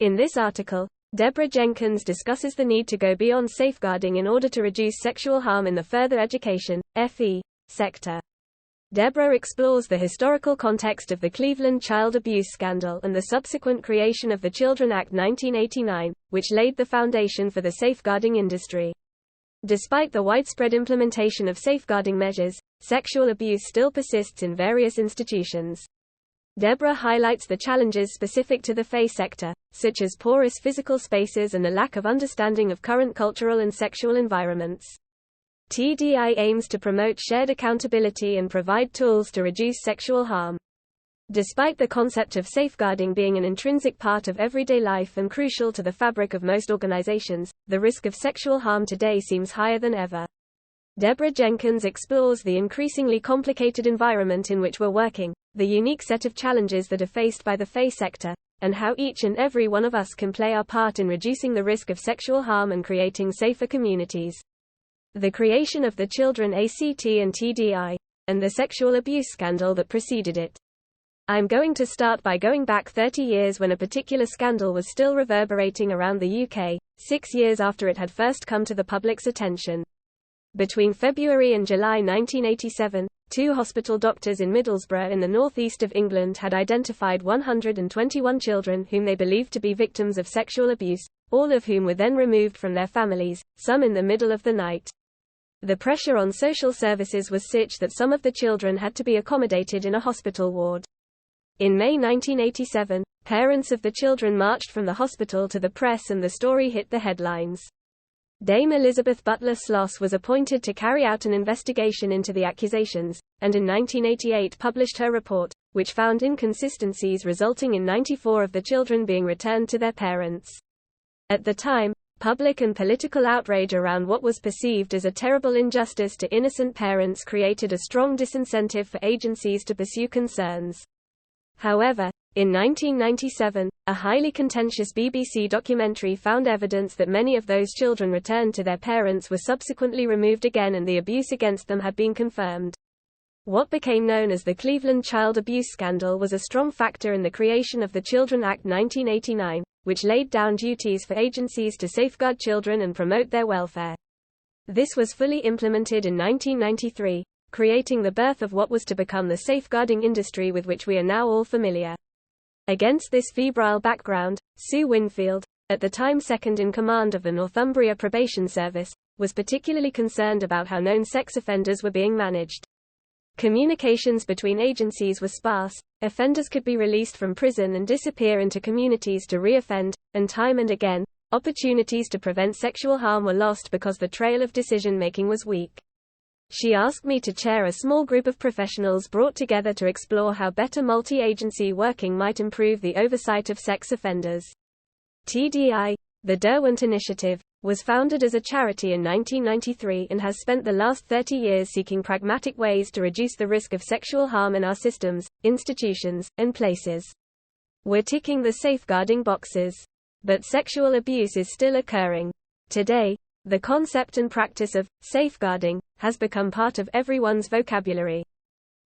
In this article, Deborah Jenkins discusses the need to go beyond safeguarding in order to reduce sexual harm in the further education (FE) sector. Deborah explores the historical context of the Cleveland child abuse scandal and the subsequent creation of the Children Act 1989, which laid the foundation for the safeguarding industry. Despite the widespread implementation of safeguarding measures, sexual abuse still persists in various institutions. Deborah highlights the challenges specific to the FE sector, such as porous physical spaces and the lack of understanding of current cultural and sexual environments. TDI aims to promote shared accountability and provide tools to reduce sexual harm. Despite the concept of safeguarding being an intrinsic part of everyday life and crucial to the fabric of most organizations, the risk of sexual harm today seems higher than ever. Deborah Jenkins explores the increasingly complicated environment in which we're working, the unique set of challenges that are faced by the FE sector, and how each and every one of us can play our part in reducing the risk of sexual harm and creating safer communities. The creation of the Children ACT and TDI, and the sexual abuse scandal that preceded it. I'm going to start by going back 30 years when a particular scandal was still reverberating around the UK, 6 years after it had first come to the public's attention. Between February and July 1987, 2 hospital doctors in Middlesbrough in the northeast of England had identified 121 children whom they believed to be victims of sexual abuse, all of whom were then removed from their families, some in the middle of the night. The pressure on social services was such that some of the children had to be accommodated in a hospital ward. In May 1987, parents of the children marched from the hospital to the press and the story hit the headlines. Dame Elizabeth Butler Sloss was appointed to carry out an investigation into the accusations, and in 1988 published her report, which found inconsistencies resulting in 94 of the children being returned to their parents. At the time, public and political outrage around what was perceived as a terrible injustice to innocent parents created a strong disincentive for agencies to pursue concerns. However, in 1997, a highly contentious BBC documentary found evidence that many of those children returned to their parents were subsequently removed again and the abuse against them had been confirmed. What became known as the Cleveland child abuse scandal was a strong factor in the creation of the Children Act 1989, which laid down duties for agencies to safeguard children and promote their welfare. This was fully implemented in 1993, creating the birth of what was to become the safeguarding industry with which we are now all familiar. Against this febrile background, Sue Winfield, at the time second in command of the Northumbria Probation Service, was particularly concerned about how known sex offenders were being managed. Communications between agencies were sparse, offenders could be released from prison and disappear into communities to reoffend, and time and again, opportunities to prevent sexual harm were lost because the trail of decision-making was weak. She asked me to chair a small group of professionals brought together to explore how better multi-agency working might improve the oversight of sex offenders. TDI, the Derwent Initiative, was founded as a charity in 1993 and has spent the last 30 years seeking pragmatic ways to reduce the risk of sexual harm in our systems, institutions, and places. We're ticking the safeguarding boxes. But sexual abuse is still occurring. Today, the concept and practice of safeguarding has become part of everyone's vocabulary.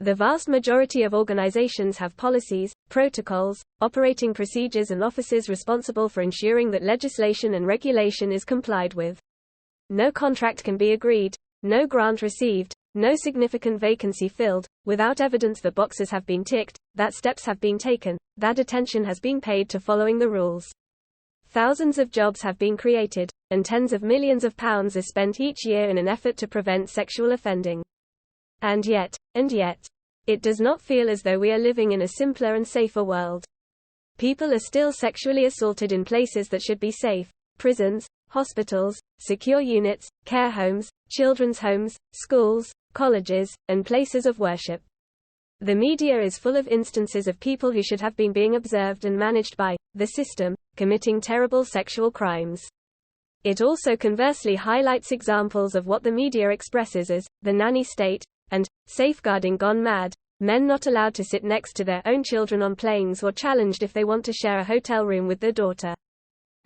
The vast majority of organizations have policies, protocols, operating procedures and officers responsible for ensuring that legislation and regulation is complied with. No contract can be agreed, no grant received, no significant vacancy filled, without evidence that boxes have been ticked, that steps have been taken, that attention has been paid to following the rules. Thousands of jobs have been created, and tens of millions of pounds are spent each year in an effort to prevent sexual offending. And yet, it does not feel as though we are living in a simpler and safer world. People are still sexually assaulted in places that should be safe: prisons, hospitals, secure units, care homes, children's homes, schools, colleges, and places of worship. The media is full of instances of people who should have been being observed and managed by the system, committing terrible sexual crimes. It also conversely highlights examples of what the media expresses as the nanny state and safeguarding gone mad, men not allowed to sit next to their own children on planes or challenged if they want to share a hotel room with their daughter.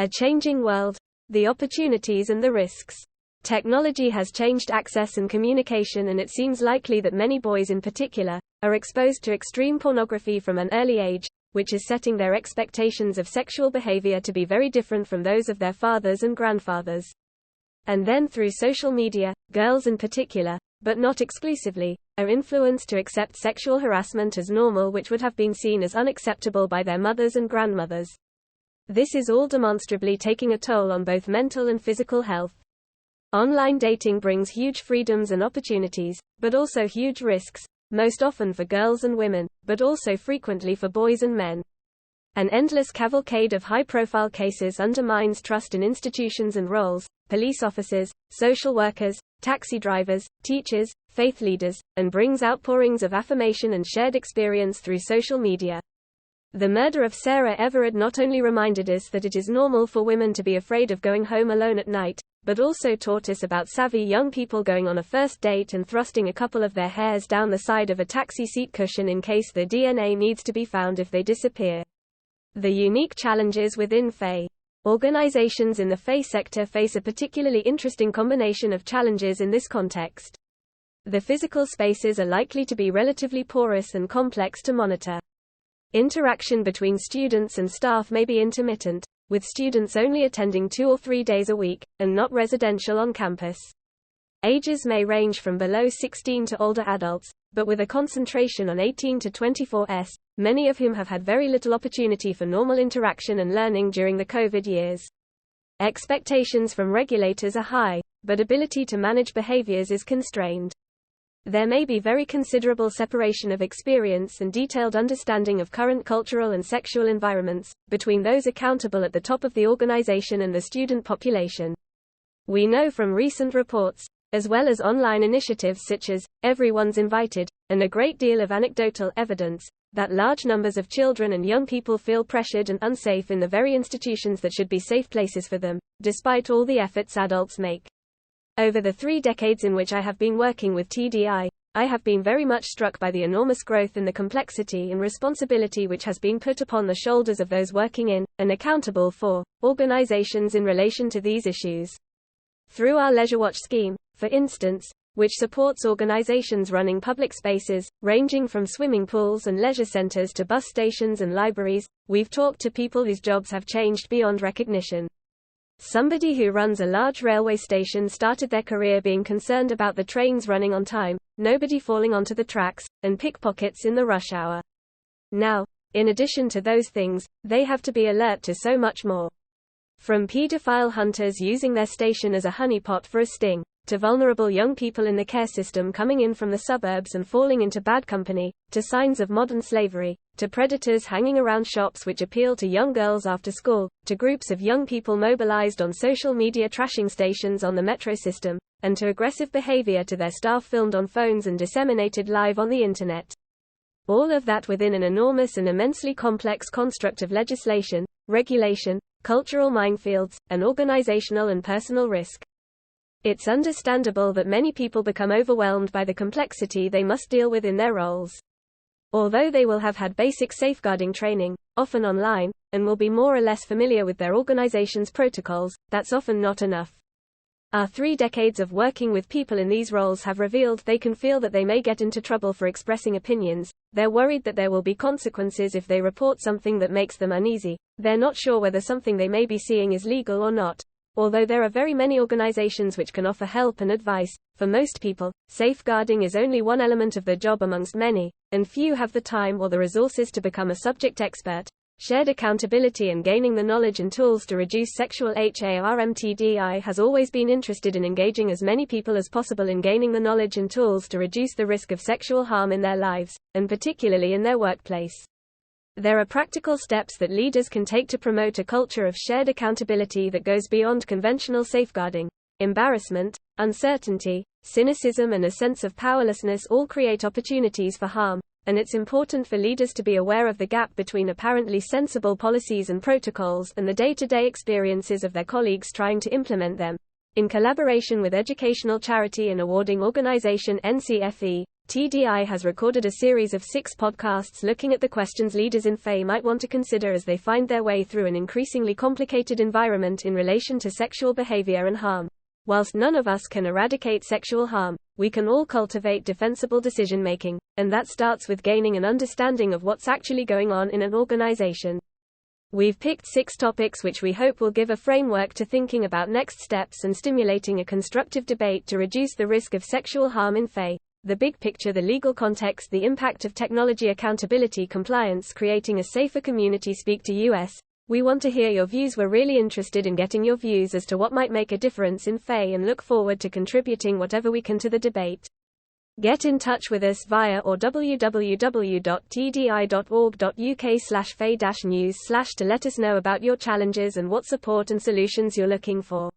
A changing world, the opportunities and the risks. Technology has changed access and communication, and it seems likely that many boys in particular are exposed to extreme pornography from an early age, which is setting their expectations of sexual behavior to be very different from those of their fathers and grandfathers. And then through social media, girls in particular, but not exclusively, are influenced to accept sexual harassment as normal, which would have been seen as unacceptable by their mothers and grandmothers. This is all demonstrably taking a toll on both mental and physical health. Online dating brings huge freedoms and opportunities, but also huge risks, most often for girls and women, but also frequently for boys and men. An endless cavalcade of high-profile cases undermines trust in institutions and roles, police officers, social workers, taxi drivers, teachers, faith leaders, and brings outpourings of affirmation and shared experience through social media. The murder of Sarah Everard not only reminded us that it is normal for women to be afraid of going home alone at night, but also taught us about savvy young people going on a first date and thrusting a couple of their hairs down the side of a taxi seat cushion in case the DNA needs to be found if they disappear. The unique challenges within FE. Organizations in the FE sector face a particularly interesting combination of challenges in this context. The physical spaces are likely to be relatively porous and complex to monitor. Interaction between students and staff may be intermittent, with students only attending 2 or 3 days a week, and not residential on campus. Ages may range from below 16 to older adults, but with a concentration on 18 to 24s, many of whom have had very little opportunity for normal interaction and learning during the COVID years. Expectations from regulators are high, but ability to manage behaviors is constrained. There may be very considerable separation of experience and detailed understanding of current cultural and sexual environments, between those accountable at the top of the organization and the student population. We know from recent reports, as well as online initiatives such as Everyone's Invited, and a great deal of anecdotal evidence, that large numbers of children and young people feel pressured and unsafe in the very institutions that should be safe places for them, despite all the efforts adults make. Over the 3 decades in which I have been working with TDI, I have been very much struck by the enormous growth in the complexity and responsibility which has been put upon the shoulders of those working in, and accountable for, organizations in relation to these issues. Through our Leisure Watch scheme, for instance, which supports organizations running public spaces, ranging from swimming pools and leisure centers to bus stations and libraries, we've talked to people whose jobs have changed beyond recognition. Somebody who runs a large railway station started their career being concerned about the trains running on time, nobody falling onto the tracks, and pickpockets in the rush hour. Now, in addition to those things, they have to be alert to so much more. From paedophile hunters using their station as a honeypot for a sting, to vulnerable young people in the care system coming in from the suburbs and falling into bad company, to signs of modern slavery, to predators hanging around shops which appeal to young girls after school, to groups of young people mobilized on social media trashing stations on the metro system, and to aggressive behavior to their staff filmed on phones and disseminated live on the internet. All of that within an enormous and immensely complex construct of legislation, regulation, cultural minefields, and organizational and personal risk. It's understandable that many people become overwhelmed by the complexity they must deal with in their roles. Although they will have had basic safeguarding training, often online, and will be more or less familiar with their organization's protocols, that's often not enough. Our 3 decades of working with people in these roles have revealed they can feel that they may get into trouble for expressing opinions, they're worried that there will be consequences if they report something that makes them uneasy, they're not sure whether something they may be seeing is legal or not. Although there are very many organizations which can offer help and advice, for most people, safeguarding is only one element of their job amongst many, and few have the time or the resources to become a subject expert. Shared accountability and gaining the knowledge and tools to reduce sexual harm. TDI has always been interested in engaging as many people as possible in gaining the knowledge and tools to reduce the risk of sexual harm in their lives, and particularly in their workplace. There are practical steps that leaders can take to promote a culture of shared accountability that goes beyond conventional safeguarding. Embarrassment, uncertainty, cynicism and a sense of powerlessness all create opportunities for harm, and it's important for leaders to be aware of the gap between apparently sensible policies and protocols and the day-to-day experiences of their colleagues trying to implement them. In collaboration with educational charity and awarding organization NCFE, TDI has recorded a series of 6 podcasts looking at the questions leaders in FE might want to consider as they find their way through an increasingly complicated environment in relation to sexual behavior and harm. Whilst none of us can eradicate sexual harm, we can all cultivate defensible decision-making, and that starts with gaining an understanding of what's actually going on in an organization. We've picked 6 topics which we hope will give a framework to thinking about next steps and stimulating a constructive debate to reduce the risk of sexual harm in FE. The big picture, the legal context, the impact of technology, accountability, compliance, creating a safer community. Speak to US. We want to hear your views. We're really interested in getting your views as to what might make a difference in FE and look forward to contributing whatever we can to the debate. Get in touch with us via or www.tdi.org.uk/fe-news/ to let us know about your challenges and what support and solutions you're looking for.